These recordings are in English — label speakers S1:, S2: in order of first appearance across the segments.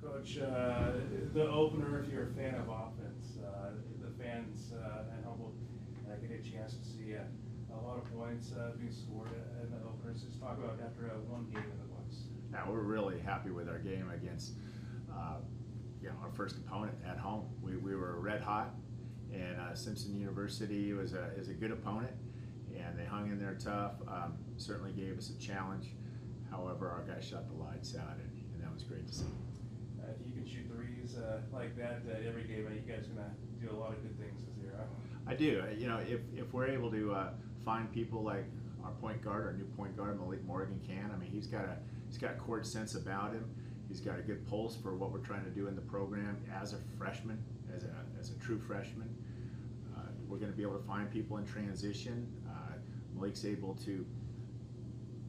S1: Coach, the opener, if you're a fan of offense, the fans at Humboldt get a chance to see a lot of points being scored in the openers. Just talk about after one game in the books.
S2: Yeah, we're really happy with our game against our first opponent at home. We were red hot, and Simpson University is a good opponent, and they hung in there tough. Certainly gave us a challenge. However, our guys shot the lights out, and that was great to see.
S1: If you can shoot threes like that every game, you guys are gonna do a lot of good things this year.
S2: I do. If we're able to find people like our point guard, our new point guard, Malik Morgan can. I mean, he's got a court sense about him. He's got a good pulse for what we're trying to do in the program as a freshman, as a true freshman. We're going to be able to find people in transition. Malik's able to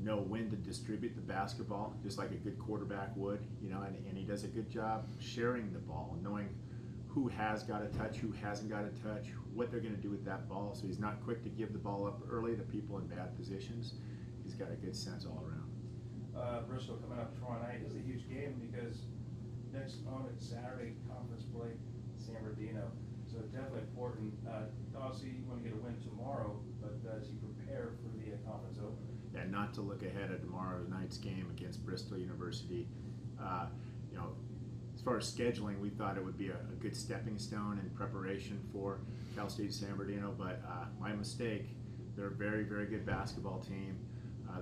S2: know when to distribute the basketball, just like a good quarterback would, and he does a good job sharing the ball, knowing who has got a touch, who hasn't got a touch, what they're going to do with that ball. So he's not quick to give the ball up early to people in bad positions. He's got a good sense all around.
S1: Bristol coming up tomorrow night is a huge game because next opponent Saturday conference play San Bernardino. So definitely important. Obviously you want to get a win tomorrow, but as you prepare for the conference opener.
S2: Yeah, not to look ahead at tomorrow night's game against Bristol University. As far as scheduling, we thought it would be a good stepping stone in preparation for Cal State San Bernardino, but my mistake. They're a very, very good basketball team.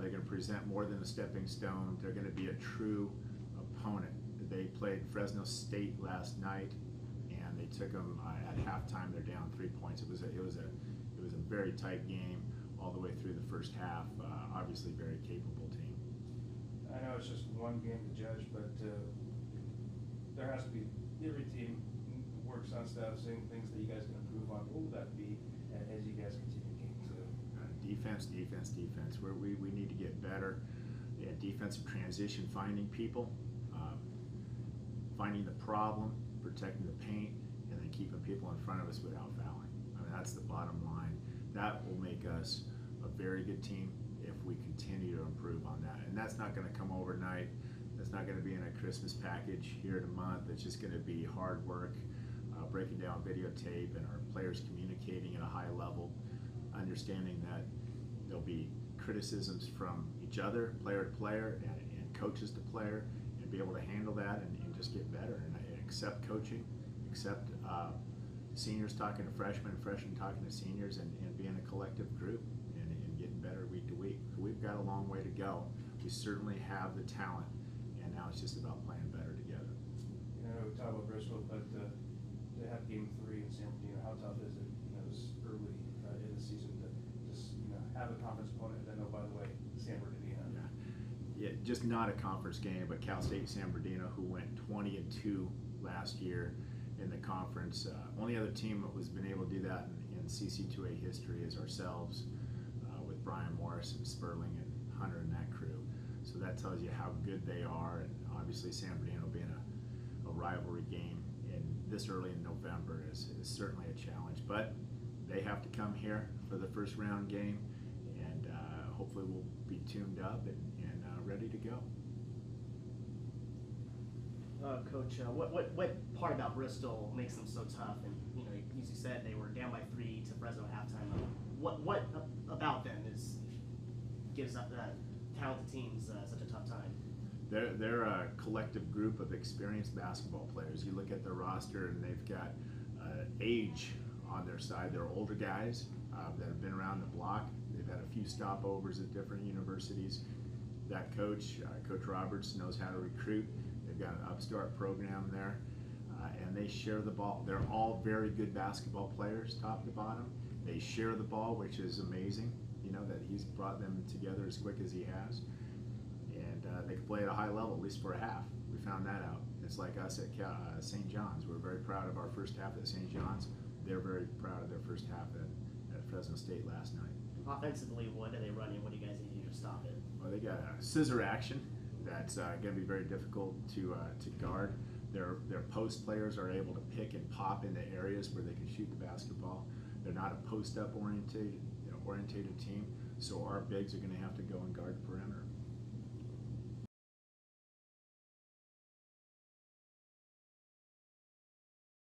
S2: They're going to present more than a stepping stone. They're going to be a true opponent. They played Fresno State last night, and they took them at halftime. They're down 3 points. It was a very tight game all the way through the first half. Obviously, very capable team.
S1: I know it's just one game to judge, but there has to be, every team works on stuff, saying things that you guys can improve on. What would that be as you guys continue game two?
S2: Defense. We need to get better at defensive transition, finding people, finding the problem, protecting the paint, and then keeping people in front of us without fouling. I mean, that's the bottom line. That will make us a very good team if we continue to improve on that. And that's not going to come overnight. That's not going to be in a Christmas package here in a month. It's just going to be hard work, breaking down videotape and our players communicating at a high level, understanding that there'll be criticisms from each other, player to player, and coaches to player, and be able to handle that and just get better and accept coaching, accept seniors talking to freshmen, freshmen talking to seniors, and being a collective group and getting better week to week. We've got a long way to go. We certainly have the talent, and now it's just about playing better together.
S1: We talk about Bristol, but to have game 3 in San Bernardino, how tough is it, this early in the season to just, have a conference opponent and then, oh, by the way, San Bernardino?
S2: Yeah, just not a conference game, but Cal State San Bernardino, who went 20-2 last year in the conference. Only other team that was been able to do that in CC2A history is ourselves, with Brian Morris and Sperling and Hunter and that crew. So that tells you how good they are, and obviously San Bernardino being a rivalry game this early in November is certainly a challenge. But they have to come here for the first round game, and hopefully we'll be tuned up and ready to go.
S3: Coach, what part about Bristol makes them so tough? And as you said, they were down by 3 to Fresno at halftime. What about them gives up that talented teams such a tough time?
S2: They're a collective group of experienced basketball players. You look at their roster, and they've got age on their side. They're older guys that have been around the block. They've had a few stopovers at different universities. That coach, Coach Roberts, knows how to recruit. They've got an upstart program there, and they share the ball. They're all very good basketball players, top to bottom. They share the ball, which is amazing, that he's brought them together as quick as he has. And they can play at a high level, at least for a half. We found that out. It's like us at St. John's. We're very proud of our first half at St. John's. They're very proud of their first half at Fresno State last night.
S3: Offensively, what do they run in? What do you guys need to do to stop it?
S2: Well, they got a scissor action that's going to be very difficult to guard. Their post players are able to pick and pop into areas where they can shoot the basketball. They're not a post-up orientated team, so our bigs are going to have to go and guard the perimeter.